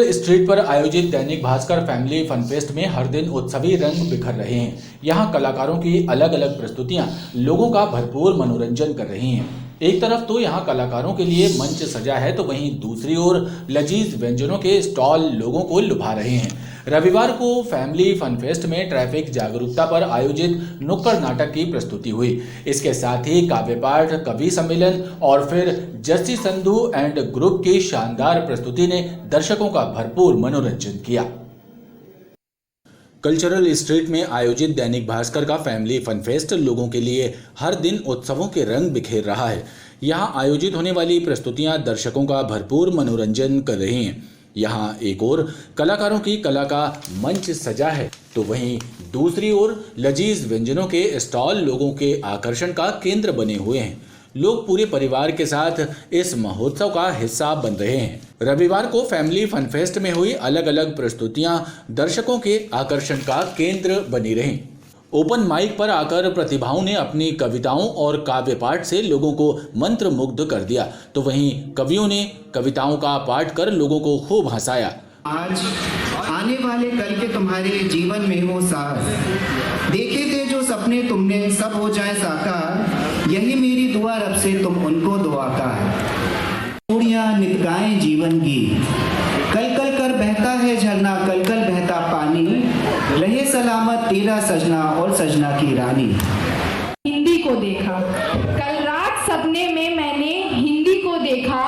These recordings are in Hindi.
स्ट्रीट पर आयोजित Dainik Bhaskar family fun fest में हर दिन उत्सवी रंग बिखर रहे हैं। यहाँ कलाकारों की अलग अलग प्रस्तुतियां लोगों का भरपूर मनोरंजन कर रही हैं। एक तरफ तो यहाँ कलाकारों के लिए मंच सजा है, तो वहीं दूसरी ओर लजीज व्यंजनों के स्टॉल लोगों को लुभा रहे हैं। रविवार को फैमिली फन फेस्ट में ट्रैफिक जागरूकता पर आयोजित नुक्कड़ नाटक की प्रस्तुति हुई। इसके साथ ही काव्य पाठ, कवि सम्मेलन और फिर जस्सी संधू एंड ग्रुप की शानदार प्रस्तुति ने दर्शकों का भरपूर मनोरंजन किया। कल्चरल स्ट्रीट में आयोजित दैनिक भास्कर का फैमिली फन फेस्ट लोगों के लिए हर दिन उत्सवों के रंग बिखेर रहा है। यहाँ आयोजित होने वाली प्रस्तुतियां दर्शकों का भरपूर मनोरंजन कर रही हैं। यहाँ एक ओर कलाकारों की कला का मंच सजा है, तो वहीं दूसरी ओर लजीज व्यंजनों के स्टॉल लोगों के आकर्षण का केंद्र बने हुए हैं। लोग पूरे परिवार के साथ इस महोत्सव का हिस्सा बन रहे हैं। रविवार को फैमिली फन फेस्ट में हुई अलग अलग प्रस्तुतियां दर्शकों के आकर्षण का केंद्र बनी रहीं। ओपन माइक पर आकर प्रतिभाओं ने अपनी कविताओं और काव्य पाठ से लोगों को मंत्रमुग्ध कर दिया, तो वहीं कवियों ने कविताओं का पाठ कर लोगों को खूब हंसाया। आज आने वाले कल के तुम्हारे जीवन में हो साहस, देखे थे जो सपने तुमने सब हो जाए साकार, यही मेरी दुआ रब से तुम उनको दुआ का है। चूड़ियां नित गाएं जीवन की, कल कल कर बहता है झरना, कल कल बहता पानी, रहे सलामत तेरा सजना और सजना की रानी। हिंदी को देखा, कल रात सपने में मैंने हिंदी को देखा,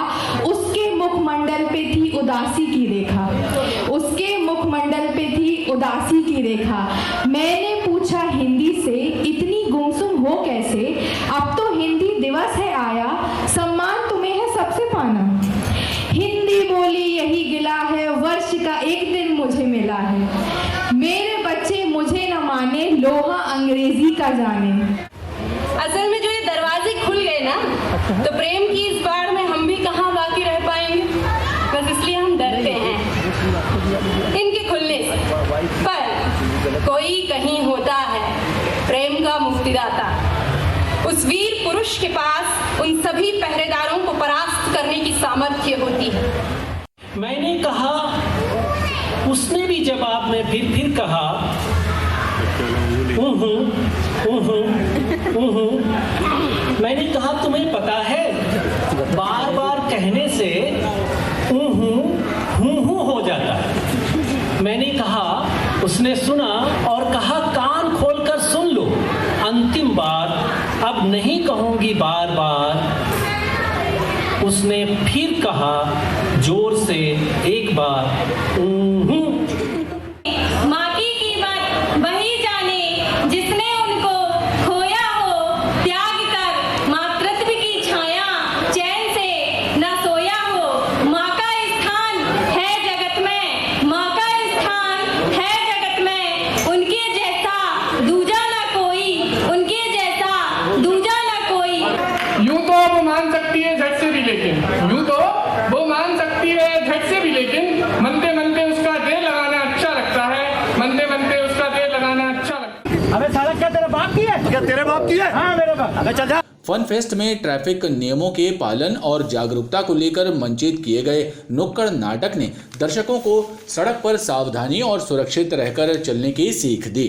उसके मुखमंडल पे थी उदासी की रेखा, उसके मुखमंडल पे थी उदासी की रेखा। मैंने पूछा हिंदी से इतनी गुमसुम हो कैसे, अब तो हिंदी दिवस है आया, सम्मान तुम्हें है सबसे पाना। हिंदी बोली यही गिला है, वर्ष का एक दिन मुझे मिला है, मेरे बच्चे मुझे न माने, लोहा अंग्रेजी का जाने। असल में जो ये दरवाजे खुल गए ना, तो प्रेम की इस बाढ़ में हम भी कहाँ बाकी रह पाएंगे। बस इसलिए हम डरते हैं इनके खुलने से। पर कोई कहीं होता है प्रेम का मुफ्तिदाता, उस वीर पुरुष के पास उन सभी पहरेदारों को परास्त करने की सामर्थ्य होती है। मैंने कहा, उसने भी जवाब में फिर कहा, मैंने कहा तुम्हें पता है, बार बार कहने से हो जाता है। मैंने कहा, उसने सुना और कहा, कान खोलकर सुन लो, अंतिम बार, अब नहीं कहूंगी बार बार। उसने फिर कहा जोर से एक बार, माँ की कीमत वही जाने जिसने उनको खोया हो, त्याग कर मातृत्व की छाया, चैन से न सोया हो। माँ का स्थान है जगत में, माँ का स्थान है जगत में, उनके जैसा दूजा न कोई, उनके जैसा दूजा न कोई। यूं तो वो मान सकती है झट से भी, लेकिन यूं तो वो मान सकती है झट से भी, लेकिन मनते मनते उसका देर लगाना अच्छा लगता है, मनते मनते उसका देर लगाना अच्छा लगता है। अबे साला क्या तेरे बाप की है? क्या तेरे बाप की है? हाँ मेरे बाप। अबे चल जा। फन फेस्ट में ट्रैफिक नियमों के पालन और जागरूकता को लेकर मंचित किए गए नुक्कड़ नाटक ने दर्शकों को सड़क पर सावधानी और सुरक्षित रहकर चलने की सीख दी।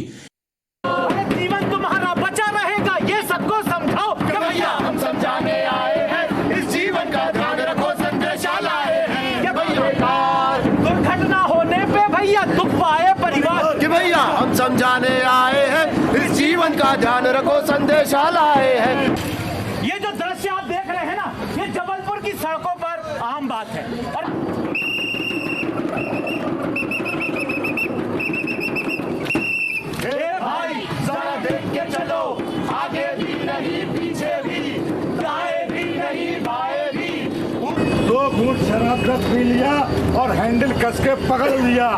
जीवन तुम्हारा बचा रहेगा, ये सबको समझाओ कि भैया हम समझाने आए हैं, इस जीवन का ध्यान रखो, संदेशा लाए हैं। ये भैया दुर्घटना होने पे भैया दुख पाए परिवार, कि भैया हम समझाने आए हैं, इस जीवन का ध्यान रखो, संदेशा लाए हैं। ये जो दृश्य आप देख रहे हैं ना, ये जबलपुर की सड़कों पर आम बात है। और भाई जरा देख के चलो, आगे भी नहीं पीछे भी, दाएं भी नहीं बाएं भी। 2 घूंट शराब का पी लिया और हैंडल कस के पकड़ लिया।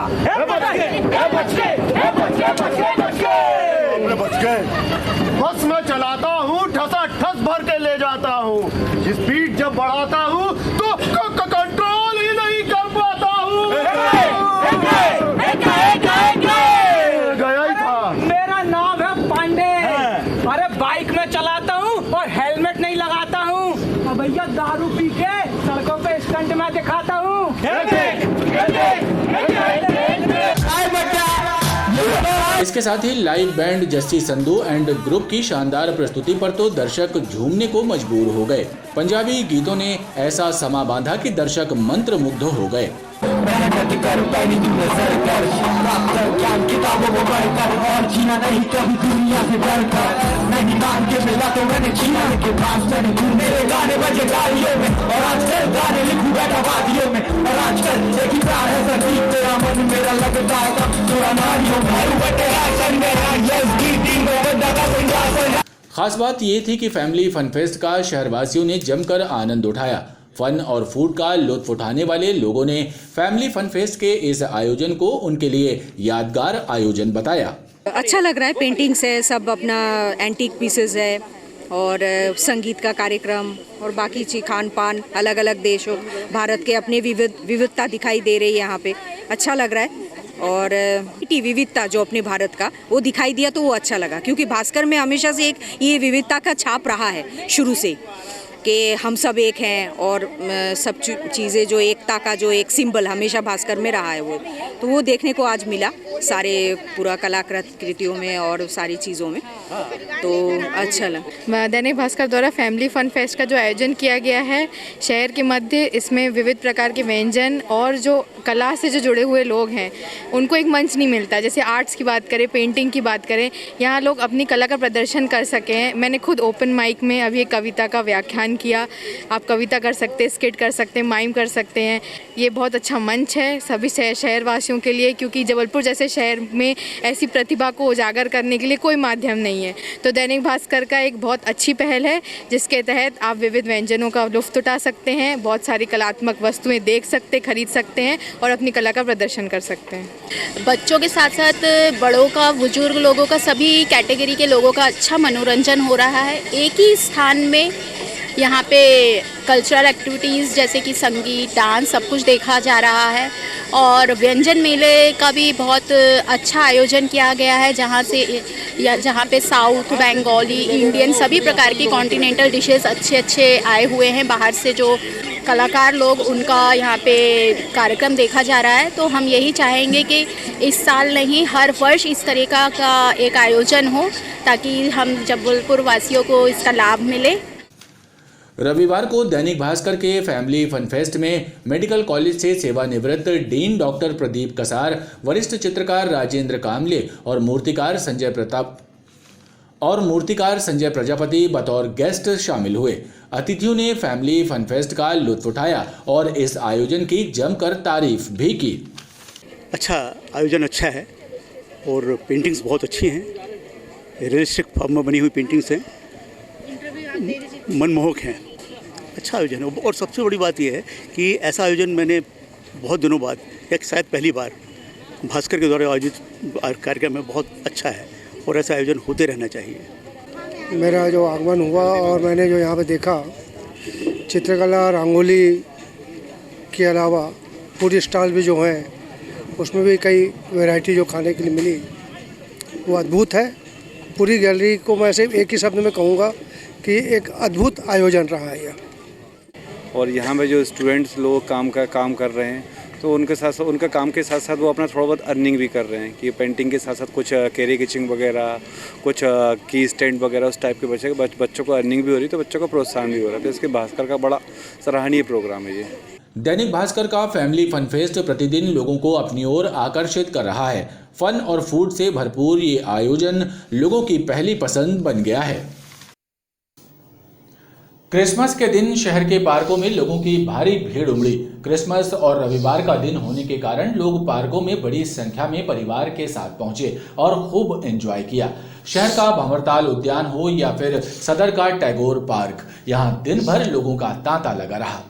बच गए। बस मैं चलाता हूँ, ठसा ठस भर के ले जाता हूँ, स्पीड जब बढ़ाता हूँ तो कंट्रोल ही नहीं कर पाता हूँ। गया ही था। मेरा नाम है पांडे। अरे बाइक में चलाता हूँ और हेलमेट नहीं लगाता हूँ। भैया दारू पी के सड़कों पे स्टंट में दिखाता हूँ। इसके साथ ही live band Jassi Sandhu and group की शानदार प्रस्तुति पर तो दर्शक झूमने को मजबूर हो गए। पंजाबी गीतों ने ऐसा समा बांधा कि दर्शक मंत्रमुग्ध हो गए। खास बात ये थी कि फैमिली फन फेस्ट का शहरवासियों ने जमकर आनंद उठाया। फन और फूड का लुत्फ उठाने वाले लोगों ने फैमिली फन फेस्ट के इस आयोजन को उनके लिए यादगार आयोजन बताया। अच्छा लग रहा है, पेंटिंग्स है, सब अपना एंटीक पीसेस है और संगीत का कार्यक्रम और बाकी चीज खान पान, अलग अलग देशों भारत के अपने विविधता दिखाई दे रही है यहाँ पे। अच्छा लग रहा है और विविधता जो अपने भारत का वो दिखाई दिया तो वो अच्छा लगा, क्योंकि भास्कर में हमेशा से एक ये विविधता का छाप रहा है शुरू से कि हम सब एक हैं और सब चीज़ें जो एकता का जो एक सिंबल हमेशा भास्कर में रहा है वो देखने को आज मिला सारे पूरा कलाकृतियों में और सारी चीज़ों में, तो अच्छा लगा। दैनिक भास्कर द्वारा फैमिली फन फेस्ट का जो आयोजन किया गया है शहर के मध्य, इसमें विविध प्रकार के व्यंजन और जो कला से जो जुड़े हुए लोग हैं उनको एक मंच नहीं मिलता। जैसे आर्ट्स की बात करें, पेंटिंग की बात करें, यहाँ लोग अपनी कला का प्रदर्शन कर सकें। मैंने खुद ओपन माइक में अभी एक कविता का व्याख्यान किया। आप कविता कर सकते हैं, स्किट कर सकते हैं, माइम कर सकते हैं। ये बहुत अच्छा मंच है सभी शहरवासियों के लिए, क्योंकि जबलपुर जैसे शहर में ऐसी प्रतिभा को उजागर करने के लिए कोई माध्यम नहीं है। तो दैनिक भास्कर का एक बहुत अच्छी पहल है जिसके तहत आप विविध व्यंजनों का लुत्फ उठा सकते हैं, बहुत सारी कलात्मक वस्तुएं देख सकते, खरीद सकते हैं और अपनी कला का प्रदर्शन कर सकते हैं। बच्चों के साथ साथ बड़ों का, बुजुर्ग लोगों का, सभी कैटेगरी के लोगों का अच्छा मनोरंजन हो रहा है। एक ही स्थान में यहाँ पे कल्चरल एक्टिविटीज़ जैसे कि संगीत, डांस, सब कुछ देखा जा रहा है और व्यंजन मेले का भी बहुत अच्छा आयोजन किया गया है, जहाँ पे साउथ, बंगाली, इंडियन सभी प्रकार की कॉन्टिनेंटल डिशेस अच्छे आए हुए हैं बाहर से। जो कलाकार लोग उनका यहाँ पे कार्यक्रम देखा जा रहा है। तो हम यही चाहेंगे कि इस साल नहीं, हर वर्ष इस तरीका का एक आयोजन हो ताकि हम जबलपुर वासियों को इसका लाभ मिले। रविवार को दैनिक भास्कर के फैमिली फन फेस्ट में मेडिकल कॉलेज से सेवानिवृत्त डीन डॉक्टर प्रदीप कसार, वरिष्ठ चित्रकार राजेंद्र कामले और मूर्तिकार संजय प्रजापति बतौर गेस्ट शामिल हुए। अतिथियों ने फैमिली फन फेस्ट का लुत्फ उठाया और इस आयोजन की जमकर तारीफ भी की। अच्छा आयोजन अच्छा है और पेंटिंग्स बहुत अच्छी हैं, रियलिस्टिक फॉर्म में बनी हुई पेंटिंग्स हैं, मनमोहक हैं। अच्छा आयोजन है और सबसे बड़ी बात यह है कि ऐसा आयोजन मैंने बहुत दिनों बाद, या शायद पहली बार, भास्कर के द्वारा आयोजित कार्यक्रम में बहुत अच्छा है और ऐसा आयोजन होते रहना चाहिए। मेरा जो आगमन हुआ और मैंने जो यहाँ पे देखा, चित्रकला, रंगोली के अलावा फूड स्टॉल भी जो हैं उसमें भी कई वैरायटी जो खाने के लिए मिली, वो अद्भुत है। पूरी गैलरी को मैं सिर्फ एक ही शब्द में कहूँगा कि एक अद्भुत आयोजन रहा है यह। और यहाँ पे जो स्टूडेंट्स लोग काम कर रहे हैं तो उनके साथ साथ, उनका काम के साथ साथ वो अपना थोड़ा बहुत अर्निंग भी कर रहे हैं कि पेंटिंग के साथ साथ कुछ कैरी किचिंग वगैरह, कुछ की स्टैंड वगैरह, उस टाइप के बच्चों को अर्निंग भी हो रही है, तो बच्चों को प्रोत्साहन भी हो रहा है। तो इसके भास्कर का बड़ा सराहनीय प्रोग्राम है ये। दैनिक भास्कर का फैमिली फन फेस्ट प्रतिदिन लोगों को अपनी ओर आकर्षित कर रहा है। फन और फूड से भरपूर ये आयोजन लोगों की पहली पसंद बन गया है। क्रिसमस के दिन शहर के पार्कों में लोगों की भारी भीड़ उमड़ी। क्रिसमस और रविवार का दिन होने के कारण लोग पार्कों में बड़ी संख्या में परिवार के साथ पहुंचे और खूब एंजॉय किया। शहर का भंवरताल उद्यान हो या फिर सदर का टैगोर पार्क, यहां दिन भर लोगों का तांता लगा रहा।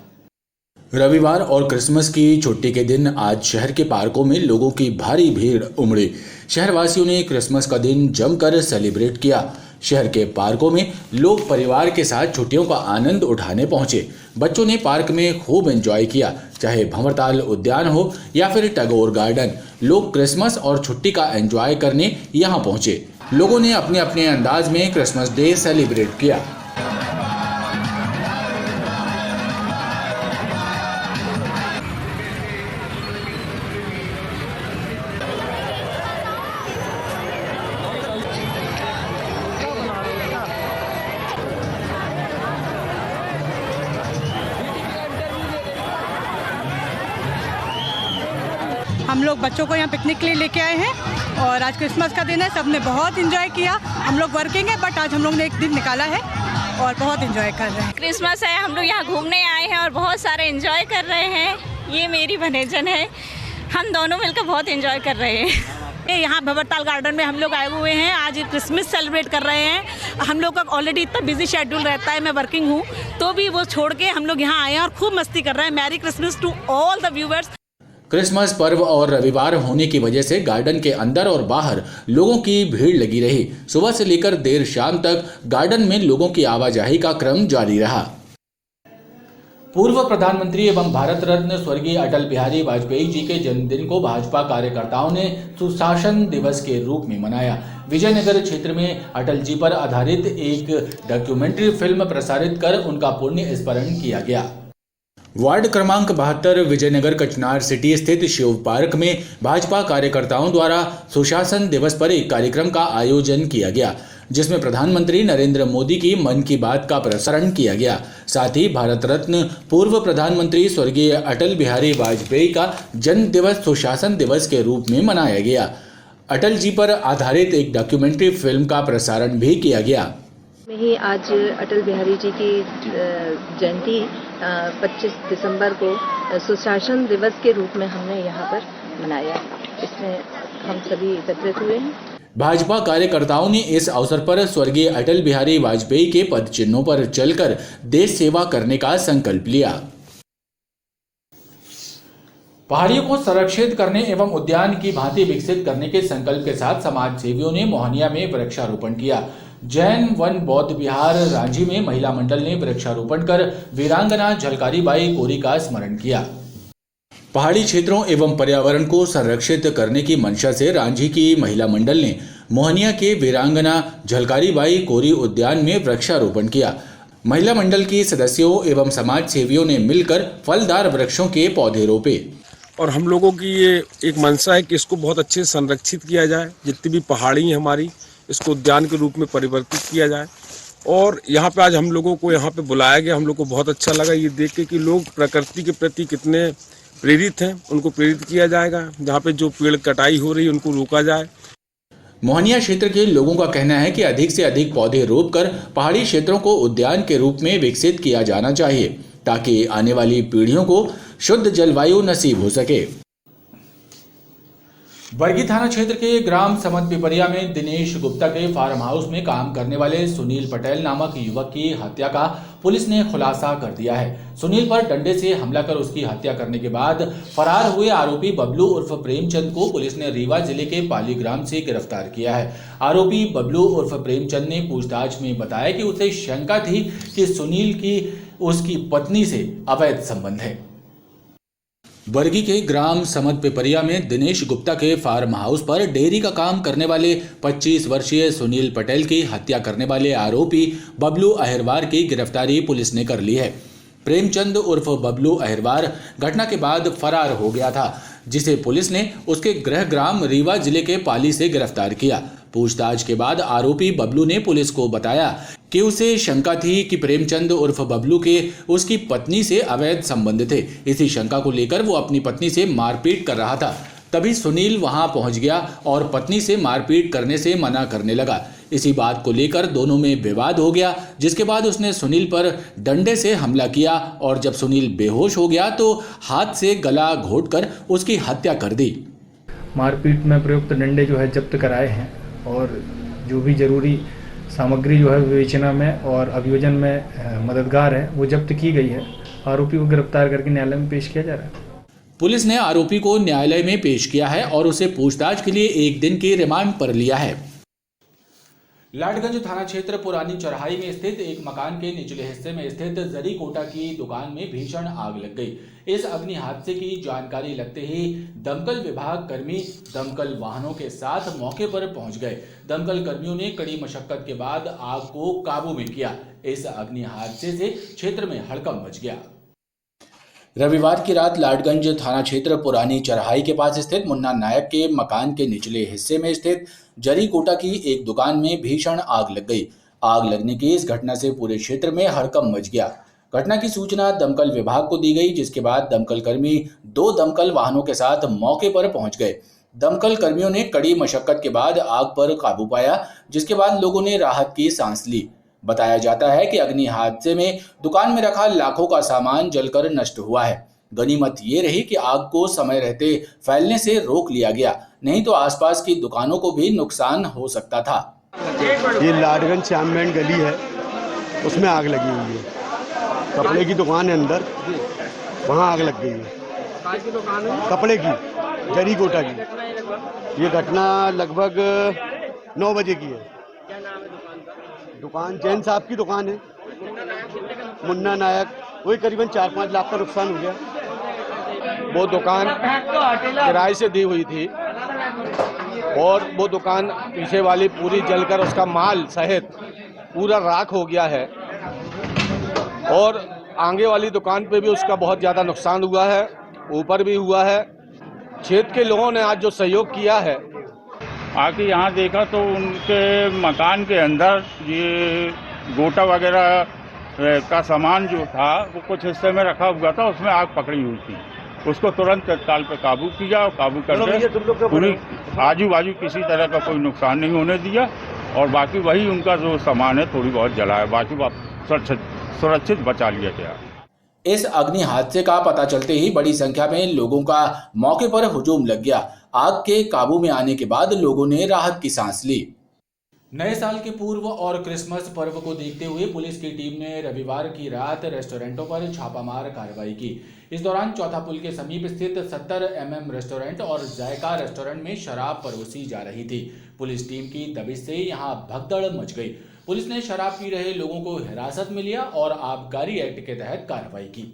रविवार और क्रिसमस की छुट्टी के दिन आज शहर के पार्कों में लोगों की भारी भीड़ उमड़ी। शहरवासियों ने क्रिसमस का दिन जमकर सेलिब्रेट किया। शहर के पार्कों में लोग परिवार के साथ छुट्टियों का आनंद उठाने पहुंचे। बच्चों ने पार्क में खूब एंजॉय किया, चाहे भंवरताल उद्यान हो या फिर टैगोर गार्डन। लोग क्रिसमस और छुट्टी का एंजॉय करने यहां पहुंचे। लोगों ने अपने अपने अंदाज में क्रिसमस डे सेलिब्रेट किया। हम लोग बच्चों को यहाँ पिकनिक के लिए लेके आए हैं और आज क्रिसमस का दिन है। सबने बहुत एंजॉय किया। हम लोग वर्किंग है बट आज हम लोग ने एक दिन निकाला है और बहुत एंजॉय कर रहे हैं। क्रिसमस है, हम लोग यहाँ घूमने आए हैं और बहुत सारे एंजॉय कर रहे हैं। ये मेरी भनेजन है, हम दोनों मिलकर बहुत एंजॉय कर रहे हैं। यहाँ भंवरताल गार्डन में हम लोग आए हुए हैं, आज क्रिसमस सेलिब्रेट कर रहे हैं। हम लोग का ऑलरेडी इतना बिजी शेड्यूल रहता है, मैं वर्किंग हूँ, तो भी वो छोड़ के हम लोग यहाँ आए हैं और खूब मस्ती कर रहे हैं। Merry Christmas to all the viewers. Christmas पर्व और रविवार होने की वजह से गार्डन के अंदर और बाहर लोगों की भीड़ लगी रही। सुबह से लेकर देर शाम तक गार्डन में लोगों की आवाजाही का क्रम जारी रहा। पूर्व प्रधानमंत्री एवं भारत रत्न स्वर्गीय अटल बिहारी वाजपेयी जी के जन्मदिन को भाजपा कार्यकर्ताओं ने सुशासन दिवस के रूप में मनाया। विजयनगर क्षेत्र में अटल जी पर आधारित एक डॉक्यूमेंट्री फिल्म प्रसारित कर उनका पुण्य स्मरण किया गया। वार्ड क्रमांक 72 विजयनगर कचनार सिटी स्थित शिव पार्क में भाजपा कार्यकर्ताओं द्वारा सुशासन दिवस पर एक कार्यक्रम का आयोजन किया गया, जिसमें प्रधानमंत्री नरेंद्र मोदी की मन की बात का प्रसारण किया गया। साथ ही भारत रत्न पूर्व प्रधानमंत्री स्वर्गीय अटल बिहारी वाजपेयी का जन्म दिवस सुशासन दिवस के रूप में मनाया गया। अटल जी पर आधारित एक डॉक्यूमेंट्री फिल्म का प्रसारण भी किया गया। में ही आज अटल बिहारी जी की जयंती 25 दिसंबर को सुशासन दिवस के रूप में हमने यहाँ पर मनाया। इसमें हम सभी एकत्रित हुए हैं। भाजपा कार्यकर्ताओं ने इस अवसर पर स्वर्गीय अटल बिहारी वाजपेयी के पद चिन्हों पर चलकर देश सेवा करने का संकल्प लिया। पहाड़ियों को संरक्षित करने एवं उद्यान की भांति विकसित करने के संकल्प के साथ समाज सेवियों ने मोहनिया में वृक्षारोपण किया। जैन वन बौद्ध विहार रांझी में महिला मंडल ने वृक्षारोपण कर वीरांगना झलकारी बाई कोरी का स्मरण किया। पहाड़ी क्षेत्रों एवं पर्यावरण को संरक्षित करने की मंशा से रांझी की महिला मंडल ने मोहनिया के वीरांगना झलकारी बाई कोरी उद्यान में वृक्षारोपण किया। महिला मंडल की सदस्यों एवं समाज सेवियों ने मिलकर फलदार वृक्षों के पौधे रोपे। और हम लोगों की ये एक मंशा है कि इसको बहुत अच्छे से संरक्षित किया जाए। जितनी भी पहाड़ी है हमारी, इसको उद्यान के रूप में परिवर्तित किया जाए। और यहाँ पे आज हम लोगों को यहाँ पे बुलाया गया, हम लोग को बहुत अच्छा लगा ये देख के कि लोग प्रकृति के प्रति कितने प्रेरित हैं। उनको प्रेरित किया जाएगा। जहाँ पे जो पेड़ कटाई हो रही है उनको रोका जाए। मोहनिया क्षेत्र के लोगों का कहना है कि अधिक से अधिक पौधे रोपकर पहाड़ी क्षेत्रों को उद्यान के रूप में विकसित किया जाना चाहिए, ताकि आने वाली पीढ़ियों को शुद्ध जलवायु नसीब हो सके। बरगी थाना क्षेत्र के ग्राम समत पिपरिया में दिनेश गुप्ता के फार्म हाउस में काम करने वाले सुनील पटेल नामक युवक की हत्या का पुलिस ने खुलासा कर दिया है। सुनील पर डंडे से हमला कर उसकी हत्या करने के बाद फरार हुए आरोपी बबलू उर्फ प्रेमचंद को पुलिस ने रीवा जिले के पाली ग्राम से गिरफ्तार किया है। आरोपी बबलू उर्फ प्रेमचंद ने पूछताछ में बताया कि उसे शंका थी कि सुनील की उसकी पत्नी से अवैध संबंध है। बरगी के ग्राम समत पिपरिया में दिनेश गुप्ता के फार्म हाउस पर डेयरी का काम करने वाले 25 वर्षीय सुनील पटेल की हत्या करने वाले आरोपी बबलू अहिरवार की गिरफ्तारी पुलिस ने कर ली है। प्रेमचंद उर्फ बबलू अहिरवार घटना के बाद फरार हो गया था, जिसे पुलिस ने उसके गृह ग्राम रीवा जिले के पाली से गिरफ्तार किया। पूछताछ के बाद आरोपी बबलू ने पुलिस को बताया कि उसे शंका थी कि प्रेमचंद उर्फ बबलू के उसकी पत्नी से अवैध संबंध थे। इसी शंका को लेकर वो अपनी पत्नी से मारपीट कर रहा था। तभी सुनील वहां पहुंच गया और पत्नी से मारपीट करने से मना करने लगा। इसी बात को लेकर दोनों में विवाद हो गया, जिसके बाद उसने सुनील पर डंडे से हमला किया और जब सुनील बेहोश हो गया तो हाथ से गला घोंटकर उसकी हत्या कर दी। मारपीट में प्रयुक्त डंडे जो है जब्त कराए हैं और जो भी जरूरी सामग्री जो है विवेचना में और अभियोजन में मददगार है वो जब्त की गई है। आरोपी को गिरफ्तार करके न्यायालय में पेश किया जा रहा है। पुलिस ने आरोपी को न्यायालय में पेश किया है और उसे पूछताछ के लिए 1 दिन की रिमांड पर लिया है। लाडगंज थाना क्षेत्र पुरानी चौराही में स्थित एक मकान के निचले हिस्से में स्थित जरी कोटा की दुकान में भीषण आग लग गई। इस अग्नि हादसे की जानकारी लगते ही दमकल विभाग कर्मी दमकल वाहनों के साथ मौके पर पहुंच गए। दमकल कर्मियों ने कड़ी मशक्कत के बाद आग को काबू में किया। इस अग्नि हादसे से क्षेत्र में हड़कंप मच गया। रविवार की रात लाडगंज थाना क्षेत्र पुरानी चौराही के पास स्थित मुन्ना नायक के मकान के निचले हिस्से में स्थित जरी कोटा की एक दुकान में भीषण आग लग गई। आग लगने की इस घटना से पूरे क्षेत्र में हड़कंप मच गया। घटना की सूचना दमकल विभाग को दी गई, जिसके बाद दमकल कर्मी 2 दमकल वाहनों के साथ मौके पर पहुंच गए। दमकल कर्मियों ने कड़ी मशक्कत के बाद आग पर काबू पाया, जिसके बाद लोगों ने राहत की सांस ली। बताया जाता है कि अग्नि हादसे में दुकान में रखा लाखों का सामान जलकर नष्ट हुआ है। गनीमत ये रही कि आग को समय रहते फैलने से रोक लिया गया, नहीं तो आसपास की दुकानों को भी नुकसान हो सकता था। ये लाडगंज चांदमैन गली है, उसमें आग लगी हुई है। कपड़े की दुकान है अंदर, वहाँ आग लग गई है। कपड़े की, जरी गोटा की। ये घटना लगभग 9 बजे की है। दुकान जैन साहब की दुकान है, मुन्ना नायक। वही करीबन 4-5 लाख का नुकसान हो गया। वो दुकान किराए से दी हुई थी और वो दुकान पीछे वाली पूरी जलकर उसका माल सहित पूरा राख हो गया है और आगे वाली दुकान पे भी उसका बहुत ज़्यादा नुकसान हुआ है, ऊपर भी हुआ है। क्षेत्र के लोगों ने आज जो सहयोग किया है, आके यहाँ देखा तो उनके मकान के अंदर ये गोटा वगैरह का सामान जो था वो कुछ हिस्से में रखा हुआ था, उसमें आग पकड़ी हुई थी। उसको तुरंत तत्काल पे काबू किया और काबू करके पूरी आजू बाजू किसी तरह का कोई नुकसान नहीं होने दिया और बाकी वही उनका जो सामान है थोड़ी बहुत जला है, बाकी सुरक्षित बचा लिया गया। इस अग्नि हादसे का पता चलते ही बड़ी संख्या में लोगों का मौके पर हुजूम लग गया। आग के काबू में आने के बाद लोगों ने राहत की सांस ली। नए साल के पूर्व और क्रिसमस पर्व को देखते हुए पुलिस की टीम ने रविवार की रात रेस्टोरेंटों पर छापामार कार्रवाई की। इस दौरान चौथा पुल के समीप स्थित 70 mm रेस्टोरेंट और जायका रेस्टोरेंट में शराब परोसी जा रही थी। पुलिस टीम की दबिश से यहां भगदड़ मच गई। पुलिस ने शराब पी रहे लोगों को हिरासत में लिया और आबकारी एक्ट के तहत कार्रवाई की।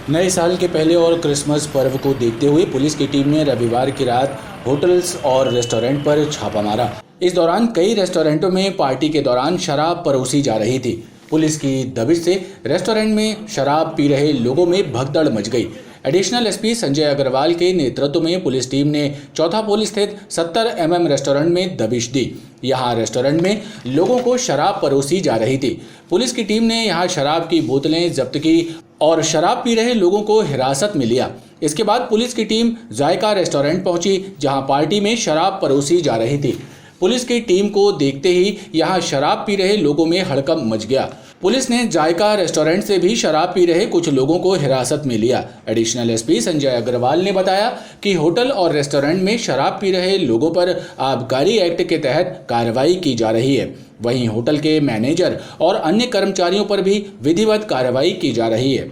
नए साल के पहले और क्रिसमस पर्व को देखते हुए पुलिस की टीम ने रविवार की रात होटल्स और रेस्टोरेंट पर छापा मारा। इस दौरान कई रेस्टोरेंटों में पार्टी के दौरान शराब परोसी जा रही थी। पुलिस की दबिश से रेस्टोरेंट में शराब पी रहे लोगों में भगदड़ मच गई। एडिशनल एसपी संजय अग्रवाल के नेतृत्व में पुलिस टीम ने चौथा पुल स्थित 70 mm रेस्टोरेंट में दबिश दी। यहां रेस्टोरेंट में लोगों को शराब परोसी जा रही थी। पुलिस की टीम ने यहां शराब की बोतलें जब्त की और शराब पी रहे लोगों को हिरासत में लिया। इसके बाद पुलिस की टीम जायका रेस्टोरेंट पहुंची, जहां पार्टी में शराब परोसी जा रही थी। पुलिस की टीम को देखते ही यहां शराब पी रहे लोगों में हड़कंप मच गया। पुलिस ने जायका रेस्टोरेंट से भी शराब पी रहे कुछ लोगों को हिरासत में लिया। एडिशनल एसपी संजय अग्रवाल ने बताया कि होटल और रेस्टोरेंट में शराब पी रहे लोगों पर आबकारी एक्ट के तहत कार्रवाई की जा रही है। वहीं होटल के मैनेजर और अन्य कर्मचारियों पर भी विधिवत कार्रवाई की जा रही है।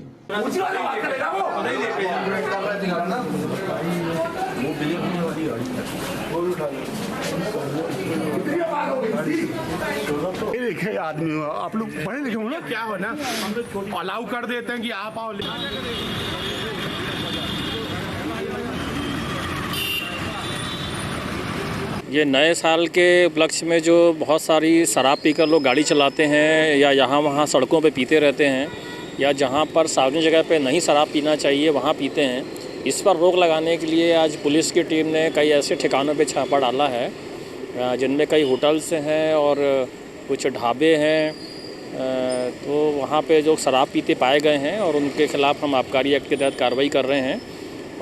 देखे आदमी हो, आप लोग पढ़े लिखे हो ना, क्या हो ना, हम लोग अलाउ कर देते हैं कि आप आओ। ये नए साल के उपलक्ष्य में जो बहुत सारी शराब पीकर लोग गाड़ी चलाते हैं या यहाँ वहाँ सड़कों पे पीते रहते हैं या जहाँ पर सार्वजनिक जगह पे नहीं शराब पीना चाहिए वहाँ पीते हैं, इस पर रोक लगाने के लिए आज पुलिस की टीम ने कई ऐसे ठिकानों पे छापा डाला है जिनमें कई होटल्स हैं और कुछ ढाबे हैं। तो वहाँ पे जो शराब पीते पाए गए हैं और उनके खिलाफ़ हम आबकारी एक्ट के तहत कार्रवाई कर रहे हैं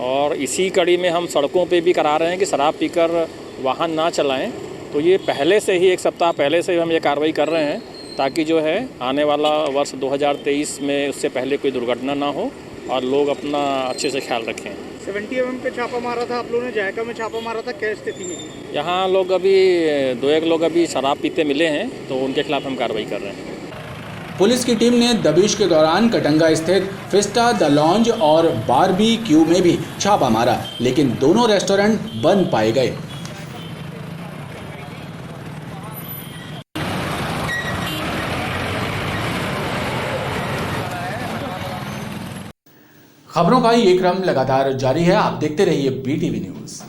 और इसी कड़ी में हम सड़कों पे भी करा रहे हैं कि शराब पीकर वाहन ना चलाएं। तो ये पहले से ही 1 सप्ताह पहले से ही हम ये कार्रवाई कर रहे हैं ताकि जो है आने वाला वर्ष 2023 में उससे पहले कोई दुर्घटना ना हो और लोग अपना अच्छे से ख्याल रखें। 70 mm पे छापा मारा था आप लोगों ने, जायका में छापा मारा था, क्या स्थिति में? यहाँ लोग अभी 2-1 लोग अभी शराब पीते मिले हैं तो उनके खिलाफ हम कार्रवाई कर रहे हैं। पुलिस की टीम ने दबिश के दौरान कटंगा स्थित फिस्टा द लॉन्ज और बारबीक्यू में भी छापा मारा, लेकिन दोनों रेस्टोरेंट बंद पाए गए। खबरों का ये क्रम लगातार जारी है। आप देखते रहिए BTV न्यूज़।